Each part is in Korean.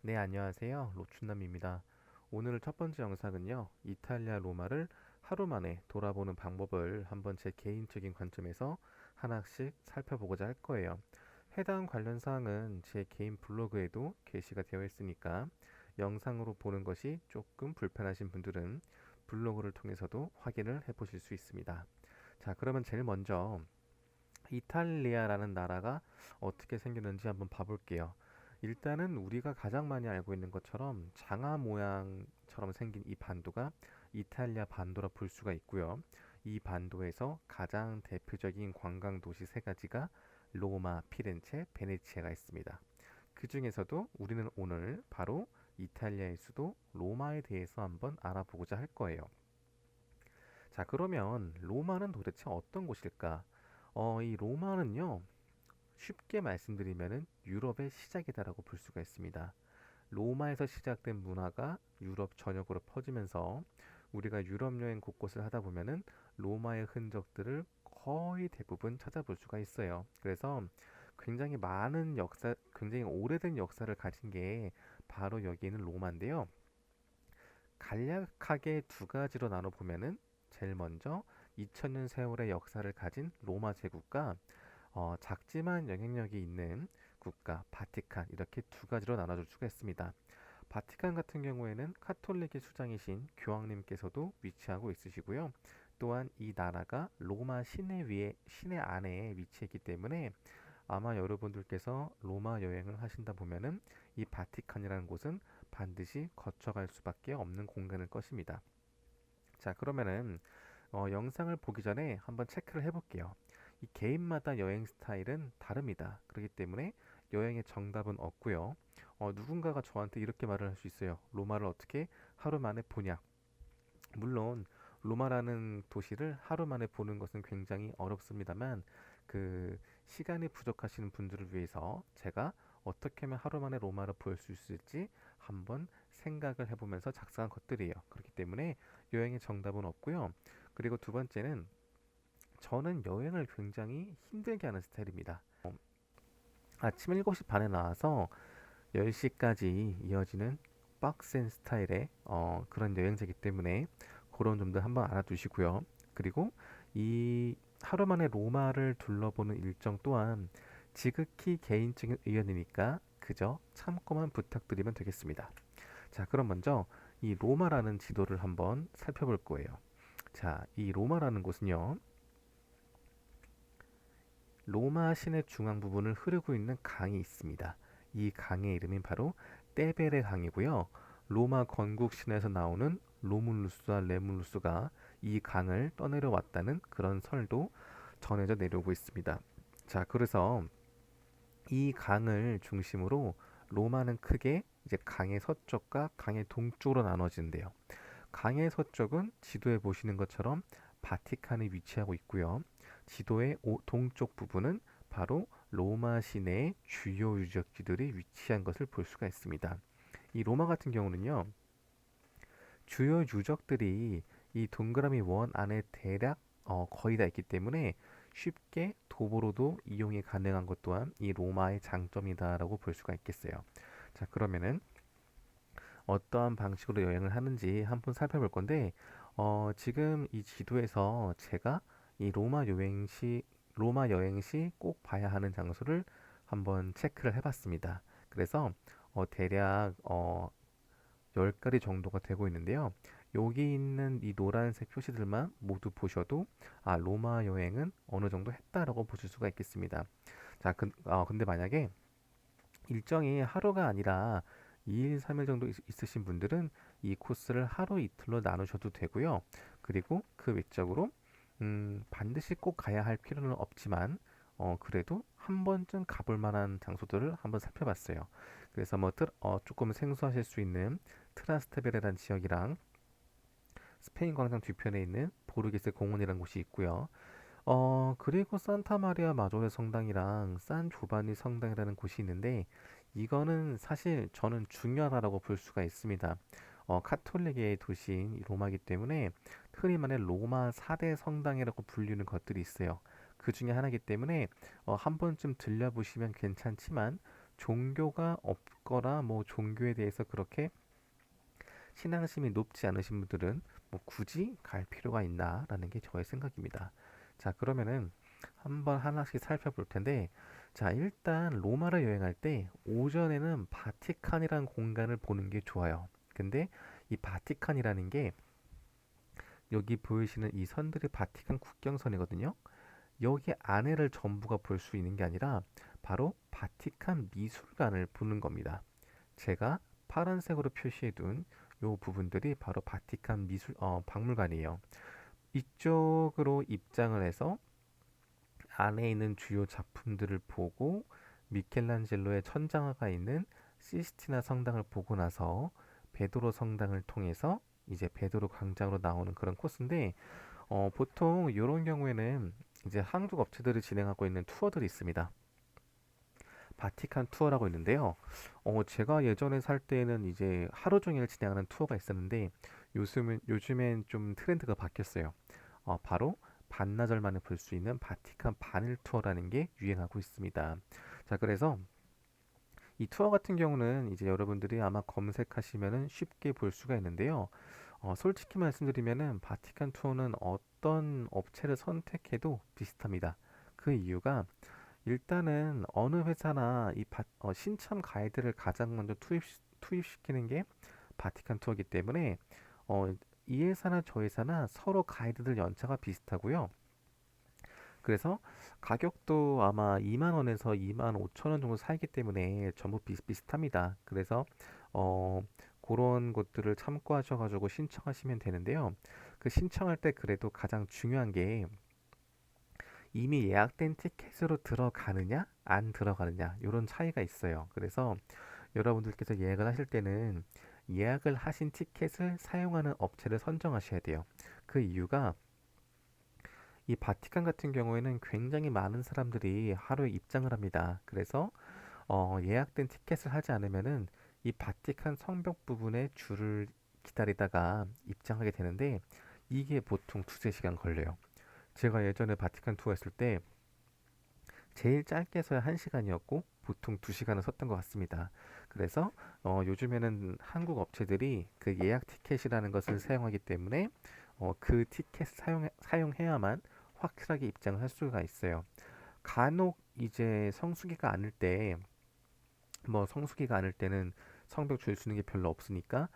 네, 안녕하세요. 로춘남입니다. 오늘 첫 번째 영상은요, 이탈리아 로마를 하루 만에 돌아보는 방법을 한번 제 개인적인 관점에서 하나씩 살펴보고자 할 거예요. 해당 관련 사항은 제 개인 블로그에도 게시가 되어 있으니까 영상으로 보는 것이 조금 불편하신 분들은 블로그를 통해서도 확인을 해 보실 수 있습니다. 자, 그러면 제일 먼저 이탈리아라는 나라가 어떻게 생겼는지 한번 봐볼게요. 일단은 우리가 가장 많이 알고 있는 것처럼 장아 모양처럼 생긴 이 반도가 이탈리아 반도라 볼 수가 있고요. 이 반도에서 가장 대표적인 관광 도시 세 가지가 로마, 피렌체, 베네치아가 있습니다. 그 중에서도 우리는 오늘 바로 이탈리아의 수도 로마에 대해서 한번 알아보고자 할 거예요. 자, 그러면 로마는 도대체 어떤 곳일까? 이 로마는요, 쉽게 말씀드리면은 유럽의 시작이다라고 볼 수가 있습니다. 로마에서 시작된 문화가 유럽 전역으로 퍼지면서 우리가 유럽 여행 곳곳을 하다 보면은 로마의 흔적들을 거의 대부분 찾아볼 수가 있어요. 그래서 굉장히 많은 역사, 굉장히 오래된 역사를 가진 게 바로 여기 있는 로마인데요. 간략하게 두 가지로 나눠 보면은 제일 먼저 2000년 세월의 역사를 가진 로마 제국과 작지만 영향력이 있는 국가 바티칸 이렇게 두 가지로 나눠줄 수가 있습니다. 바티칸 같은 경우에는 카톨릭의 수장이신 교황님께서도 위치하고 있으시고요. 또한 이 나라가 로마 시내 위에 시내 안에 위치했기 때문에 아마 여러분들께서 로마 여행을 하신다 보면은 이 바티칸이라는 곳은 반드시 거쳐갈 수밖에 없는 공간일 것입니다. 자, 그러면은 영상을 보기 전에 한번 체크를 해볼게요. 이 개인마다 여행 스타일은 다릅니다. 그렇기 때문에 여행의 정답은 없고요. 누군가가 저한테 이렇게 말을 할 수 있어요. 로마를 어떻게 하루 만에 보냐? 물론 로마라는 도시를 하루 만에 보는 것은 굉장히 어렵습니다만 그 시간이 부족하시는 분들을 위해서 제가 어떻게 하면 하루 만에 로마를 볼 수 있을지 한번 생각을 해보면서 작성한 것들이에요. 그렇기 때문에 여행의 정답은 없고요. 그리고 두 번째는 저는 여행을 굉장히 힘들게 하는 스타일입니다. 아침 7시 반에 나와서 10시까지 이어지는 빡센 스타일의 그런 여행자이기 때문에 그런 점들 한번 알아두시고요. 그리고 이 하루 만에 로마를 둘러보는 일정 또한 지극히 개인적인 의견이니까 그저 참고만 부탁드리면 되겠습니다. 자, 그럼 먼저 이 로마라는 지도를 한번 살펴볼 거예요. 자, 이 로마라는 곳은요, 로마 시내 중앙 부분을 흐르고 있는 강이 있습니다. 이 강의 이름이 바로 떼베레 강이고요. 로마 건국 신화에서 나오는 로물루스와 레물루스가 이 강을 떠내려왔다는 그런 설도 전해져 내려오고 있습니다. 자, 그래서 이 강을 중심으로 로마는 크게 이제 강의 서쪽과 강의 동쪽으로 나눠지는데요. 강의 서쪽은 지도에 보시는 것처럼 바티칸이 위치하고 있고요. 지도의 동쪽 부분은 바로 로마 시내의 주요 유적지들이 위치한 것을 볼 수가 있습니다. 이 로마 같은 경우는요, 주요 유적들이 이 동그라미 원 안에 대략 거의 다 있기 때문에 쉽게 도보로도 이용이 가능한 것 또한 이 로마의 장점이다라고 볼 수가 있겠어요. 자, 그러면은 어떠한 방식으로 여행을 하는지 한번 살펴볼 건데, 지금 이 지도에서 제가 이 로마 여행 시 꼭 봐야 하는 장소를 한번 체크를 해봤습니다. 그래서 대략 10가지 정도가 되고 있는데요. 여기 있는 이 노란색 표시들만 모두 보셔도 로마 여행은 어느 정도 했다라고 보실 수가 있겠습니다. 자, 근데 만약에 일정이 하루가 아니라 2일, 3일 정도 있으신 분들은 이 코스를 하루 이틀로 나누셔도 되고요. 그리고 그 외적으로 반드시 꼭 가야 할 필요는 없지만 그래도 한 번쯤 가볼 만한 장소들을 한번 살펴봤어요. 그래서 조금 생소하실 수 있는 트라스테베레라는 지역이랑 스페인 광장 뒤편에 있는 보르게스 공원이라는 곳이 있고요. 그리고 산타 마리아 마조레 성당이랑 산 조바니 성당이라는 곳이 있는데 이거는 사실 저는 중요하다고 볼 수가 있습니다. 카톨릭의 도시인 로마이기 때문에 흔히 말해 로마 4대 성당이라고 불리는 것들이 있어요. 그 중에 하나이기 때문에 한 번쯤 들려보시면 괜찮지만 종교가 없거나 뭐 종교에 대해서 그렇게 신앙심이 높지 않으신 분들은 뭐 굳이 갈 필요가 있나라는 게 저의 생각입니다. 자, 그러면은 한번 하나씩 살펴볼 텐데, 자, 일단 로마를 여행할 때 오전에는 바티칸이라는 공간을 보는 게 좋아요. 근데 이 바티칸이라는 게 여기 보이시는 이 선들이 바티칸 국경선이거든요. 여기 안에를 전부가 볼 수 있는 게 아니라 바로 바티칸 미술관을 보는 겁니다. 제가 파란색으로 표시해둔 요 부분들이 바로 바티칸 박물관이에요. 이쪽으로 입장을 해서 안에 있는 주요 작품들을 보고 미켈란젤로의 천장화가 있는 시스티나 성당을 보고 나서 베드로 성당을 통해서 이제 베드로 광장으로 나오는 그런 코스인데, 보통 이런 경우에는 이제 한국 업체들이 진행하고 있는 투어들이 있습니다. 바티칸 투어라고 있는데요. 제가 예전에 살 때는 이제 하루 종일 진행하는 투어가 있었는데 요즘엔 좀 트렌드가 바뀌었어요. 바로 반나절 만에 볼 수 있는 바티칸 반일 투어라는 게 유행하고 있습니다. 자, 그래서 이 투어 같은 경우는 이제 여러분들이 아마 검색하시면은 쉽게 볼 수가 있는데요. 솔직히 말씀드리면은 바티칸 투어는 어떤 업체를 선택해도 비슷합니다. 그 이유가 일단은 어느 회사나 신참 가이드를 가장 먼저 투입시키는 게 바티칸 투어이기 때문에 어, 이 회사나 저 회사나 서로 가이드들 연차가 비슷하고요. 그래서 가격도 아마 2만 원에서 2만 5천 원 정도 사이기 때문에 전부 비슷비슷합니다. 그래서 어, 그런 것들을 참고하셔가지고 신청하시면 되는데요. 그 신청할 때 그래도 가장 중요한 게 이미 예약된 티켓으로 들어가느냐, 안 들어가느냐, 이런 차이가 있어요. 그래서 여러분들께서 예약을 하실 때는 예약을 하신 티켓을 사용하는 업체를 선정하셔야 돼요. 그 이유가 이 바티칸 같은 경우에는 굉장히 많은 사람들이 하루에 입장을 합니다. 그래서 예약된 티켓을 하지 않으면은 이 바티칸 성벽 부분에 줄을 기다리다가 입장하게 되는데 이게 보통 두세 시간 걸려요. 제가 예전에 바티칸 투어 했을 때 제일 짧게서야 1시간이었고 보통 2시간을 섰던 것 같습니다. 그래서 요즘에는 한국 업체들이 그 예약 티켓이라는 것을 사용하기 때문에 그 티켓 사용해야만 확실하게 입장을 할 수가 있어요. 간혹 이제 성수기가 아닐 때, 뭐 성수기가 아닐 때는 성벽 줄 수 있는 게 별로 없으니까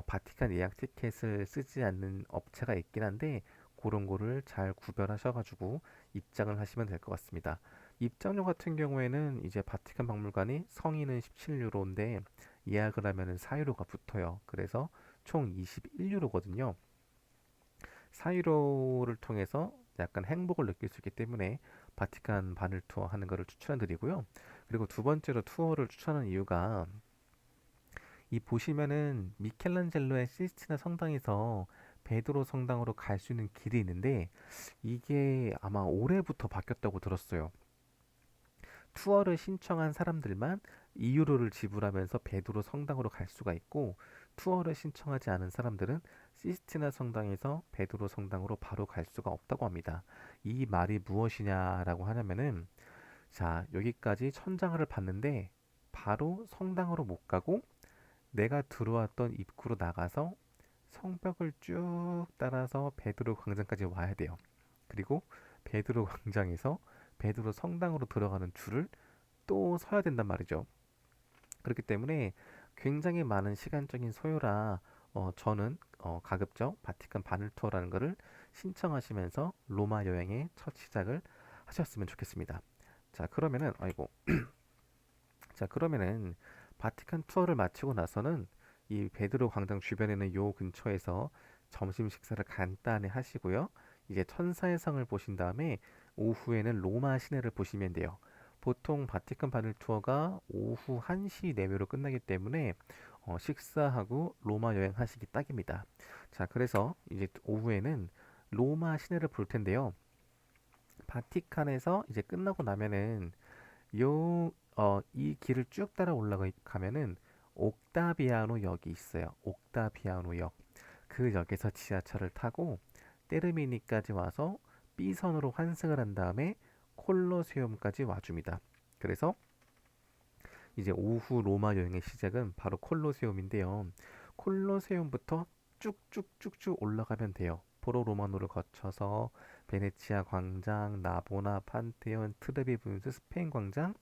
바티칸 예약 티켓을 쓰지 않는 업체가 있긴 한데 그런 거를 잘 구별하셔가지고 입장을 하시면 될 것 같습니다. 입장료 같은 경우에는 이제 바티칸 박물관이 성인은 17유로인데 예약을 하면은 4유로가 붙어요. 그래서 총 21유로거든요. 4유로를 통해서 약간 행복을 느낄 수 있기 때문에 바티칸 바늘 투어 하는 것을 추천드리고요. 그리고 두 번째로 투어를 추천하는 이유가 이 보시면은 미켈란젤로의 시스티나 성당에서 베드로 성당으로 갈 수 있는 길이 있는데 이게 아마 올해부터 바뀌었다고 들었어요. 투어를 신청한 사람들만 2유로를 지불하면서 베드로 성당으로 갈 수가 있고 투어를 신청하지 않은 사람들은 시스티나 성당에서 베드로 성당으로 바로 갈 수가 없다고 합니다. 이 말이 무엇이냐라고 하냐면은 자, 여기까지 천장을 봤는데 바로 성당으로 못 가고 내가 들어왔던 입구로 나가서 성벽을 쭉 따라서 베드로 광장까지 와야 돼요. 그리고 베드로 광장에서 베드로 성당으로 들어가는 줄을 또 서야 된단 말이죠. 그렇기 때문에 굉장히 많은 시간적인 소요라 저는 가급적 바티칸 바늘 투어라는 것을 신청하시면서 로마 여행의 첫 시작을 하셨으면 좋겠습니다. 자, 그러면은 아이고. 자, 그러면은 바티칸 투어를 마치고 나서는 이 베드로 광장 주변에 있는 요 근처에서 점심 식사를 간단히 하시고요. 이제 천사의 성을 보신 다음에 오후에는 로마 시내를 보시면 돼요. 보통 바티칸 바늘 투어가 오후 1시 내외로 끝나기 때문에 식사하고 로마 여행 하시기 딱입니다. 자, 그래서 이제 오후에는 로마 시내를 볼 텐데요. 바티칸에서 이제 끝나고 나면은 이 길을 쭉 따라 올라가면은 옥타비아노 역이 있어요. 옥타비아노 역. 그 역에서 지하철을 타고 테르미니까지 와서 B선으로 환승을 한 다음에 콜로세움까지 와줍니다. 그래서 이제 오후 로마 여행의 시작은 바로 콜로세움인데요. 콜로세움부터 쭉쭉쭉쭉 올라가면 돼요. 포로 로마노를 거쳐서 베네치아 광장, 나보나 판테온, 트레비 분수, 스페인 광장,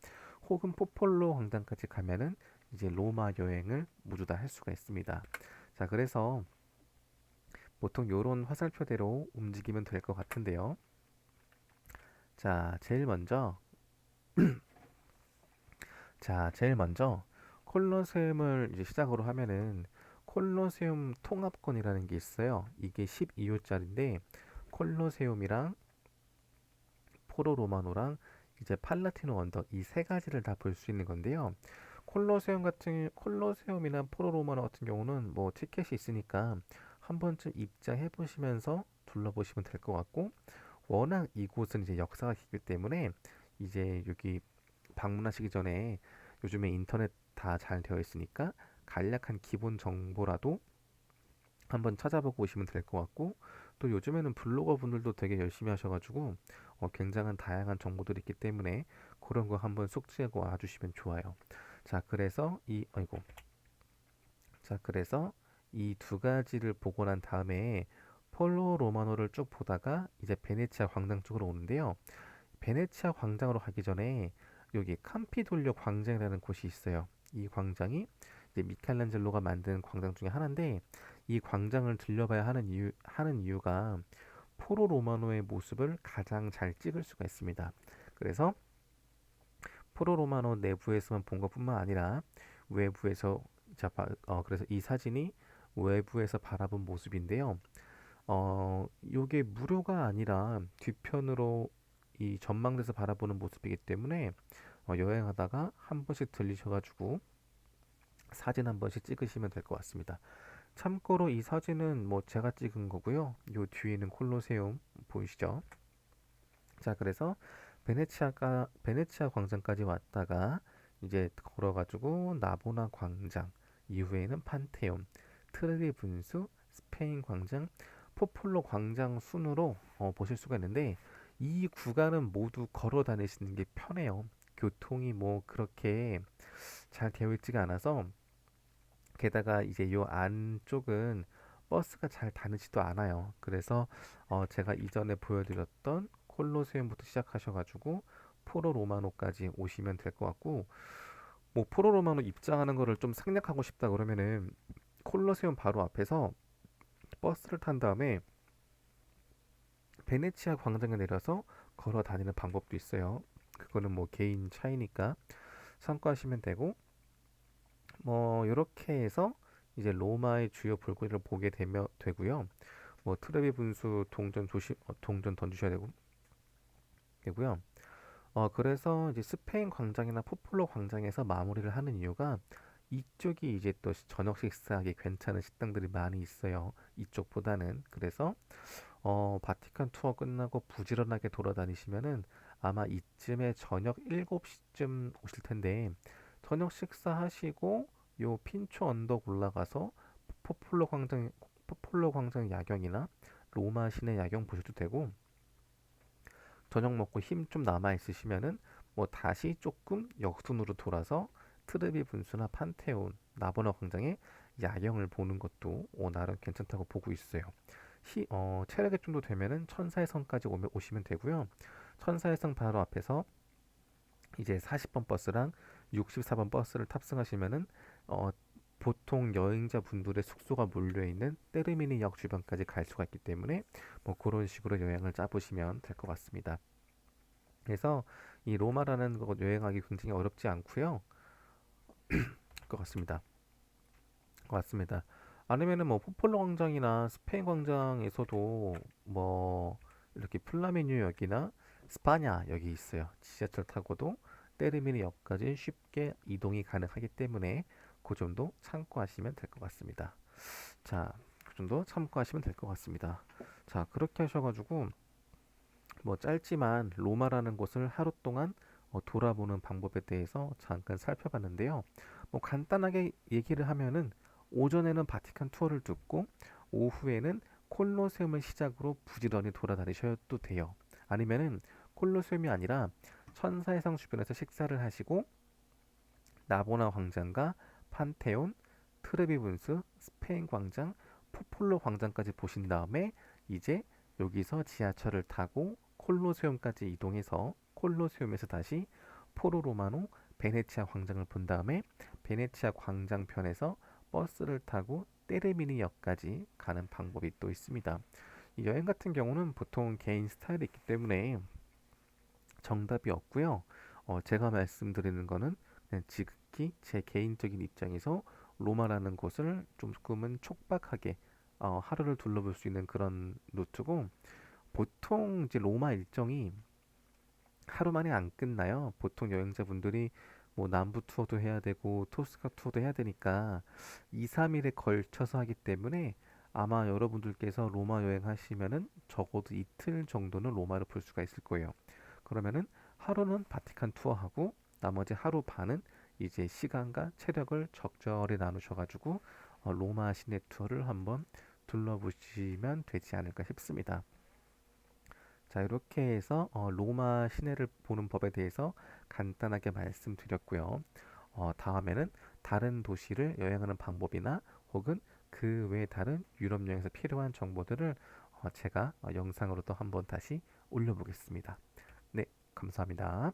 혹은 포폴로 광장까지 가면은 이제 로마 여행을 모두 다 할 수가 있습니다. 자, 그래서 보통 요런 화살표대로 움직이면 될 것 같은데요. 자, 제일 먼저 콜로세움을 이제 시작으로 하면은 콜로세움 통합권이라는 게 있어요. 이게 12호짜리인데 콜로세움이랑 포로 로마노랑 이제 팔라티노 언덕 이 세 가지를 다 볼 수 있는 건데요. 콜로세움이나 포로 로마노 같은 경우는 뭐 티켓이 있으니까 한 번쯤 입장해 보시면서 둘러보시면 될 것 같고, 워낙 이곳은 이제 역사가 깊기 때문에 이제 여기 방문하시기 전에 요즘에 인터넷 다 잘 되어 있으니까 간략한 기본 정보라도 한번 찾아보고 오시면 될 것 같고, 또 요즘에는 블로거 분들도 되게 열심히 하셔가지고 굉장한 다양한 정보들이 있기 때문에 그런 거 한번 숙지하고 와주시면 좋아요. 자, 그래서 이 두 가지를 보고 난 다음에 폴로 로마노를 쭉 보다가 이제 베네치아 광장 쪽으로 오는데요. 베네치아 광장으로 가기 전에 여기 캄피돌리오 광장이라는 곳이 있어요. 이 광장이 이제 미켈란젤로가 만든 광장 중에 하나인데, 이 광장을 들려봐야 하는 이유가 포로 로마노의 모습을 가장 잘 찍을 수가 있습니다. 그래서 포로 로마노 내부에서만 본 것뿐만 아니라 외부에서 그래서 이 사진이 외부에서 바라본 모습인데요. 요게 무료가 아니라 뒤편으로 이 전망대에서 바라보는 모습이기 때문에 여행하다가 한 번씩 들리셔가지고 사진 한 번씩 찍으시면 될 것 같습니다. 참고로 이 사진은 뭐 제가 찍은 거고요. 요 뒤에는 콜로세움 보이시죠? 자, 그래서 베네치아 광장까지 왔다가 이제 걸어가지고 나보나 광장, 이후에는 판테온, 트레비 분수, 스페인 광장, 포폴로 광장 순으로 보실 수가 있는데, 이 구간은 모두 걸어 다니시는 게 편해요. 교통이 뭐 그렇게 잘 되어 있지가 않아서, 게다가 이제 요 안쪽은 버스가 잘 다니지도 않아요. 그래서 제가 이전에 보여드렸던 콜로세움부터 시작하셔가지고 포로 로마노까지 오시면 될 것 같고, 뭐 포로 로마노 입장하는 거를 좀 생략하고 싶다 그러면은 콜로세움 바로 앞에서 버스를 탄 다음에 베네치아 광장에 내려서 걸어 다니는 방법도 있어요. 그거는 뭐 개인 차이니까 참고하시면 되고, 뭐 이렇게 해서 이제 로마의 주요 볼거리를 보게 되고요. 뭐 트레비 분수 동전 던지셔야 되고요. 그래서 이제 스페인 광장이나 포폴로 광장에서 마무리를 하는 이유가, 이쪽이 이제 또 저녁 식사하기 괜찮은 식당들이 많이 있어요. 이쪽보다는. 그래서 바티칸 투어 끝나고 부지런하게 돌아다니시면은 아마 이쯤에 저녁 7시쯤 오실 텐데, 저녁 식사하시고 요 핀초 언덕 올라가서 포폴로 광장 포폴로 광장 야경이나 로마 시내 야경 보셔도 되고, 저녁 먹고 힘 좀 남아 있으시면은 뭐 다시 조금 역순으로 돌아서 트르비 분수나 판테온, 나보나 광장의 야경을 보는 것도 나름 괜찮다고 보고 있어요. 체력이 좀 더 되면은 천사의 성까지 오시면 되고요. 천사의 성 바로 앞에서 이제 40번 버스랑 64번 버스를 탑승하시면은 어, 보통 여행자 분들의 숙소가 몰려 있는 때르미니 역 주변까지 갈 수가 있기 때문에 뭐 그런 식으로 여행을 짜보시면 될 것 같습니다. 그래서 이 로마라는 곳 여행하기 굉장히 어렵지 않고요. 것 같습니다. 아니면은 뭐 포폴로 광장이나 스페인 광장에서도 뭐 이렇게 플라미뉴 역이나 스파냐 역이 있어요. 지하철 타고도 때르미니 역까지 쉽게 이동이 가능하기 때문에 그 점도 참고하시면 될 것 같습니다. 자, 그 정도 참고하시면 될 것 같습니다. 자, 그렇게 하셔가지고 뭐 짧지만 로마라는 곳을 하루 동안 돌아보는 방법에 대해서 잠깐 살펴봤는데요. 뭐 간단하게 얘기를 하면은 오전에는 바티칸 투어를 듣고 오후에는 콜로세움을 시작으로 부지런히 돌아다니셔도 돼요. 아니면은 콜로세움이 아니라 천사의 성 주변에서 식사를 하시고 나보나 광장과 판테온, 트레비 분수, 스페인 광장, 포폴로 광장까지 보신 다음에 이제 여기서 지하철을 타고 콜로세움까지 이동해서 콜로세움에서 다시 포로 로마노 베네치아 광장을 본 다음에 베네치아 광장편에서 버스를 타고 테르미니역까지 가는 방법이 또 있습니다. 이 여행 같은 경우는 보통 개인 스타일이 있기 때문에 정답이 없고요. 제가 말씀드리는 거는 그냥 지극히 제 개인적인 입장에서 로마라는 곳을 조금은 촉박하게 하루를 둘러볼 수 있는 그런 루트고, 보통 이제 로마 일정이 하루 만에 안 끝나요. 보통 여행자분들이 뭐 남부 투어도 해야 되고 토스카 투어도 해야 되니까 2, 3일에 걸쳐서 하기 때문에 아마 여러분들께서 로마 여행하시면은 적어도 이틀 정도는 로마를 볼 수가 있을 거예요. 그러면은 하루는 바티칸 투어하고 나머지 하루 반은 이제 시간과 체력을 적절히 나누셔가지고 로마 시내 투어를 한번 둘러보시면 되지 않을까 싶습니다. 자, 이렇게 해서 로마 시내를 보는 법에 대해서 간단하게 말씀드렸고요. 다음에는 다른 도시를 여행하는 방법이나 혹은 그 외에 다른 유럽 여행에서 필요한 정보들을 제가 영상으로 또 한번 다시 올려보겠습니다. 네, 감사합니다.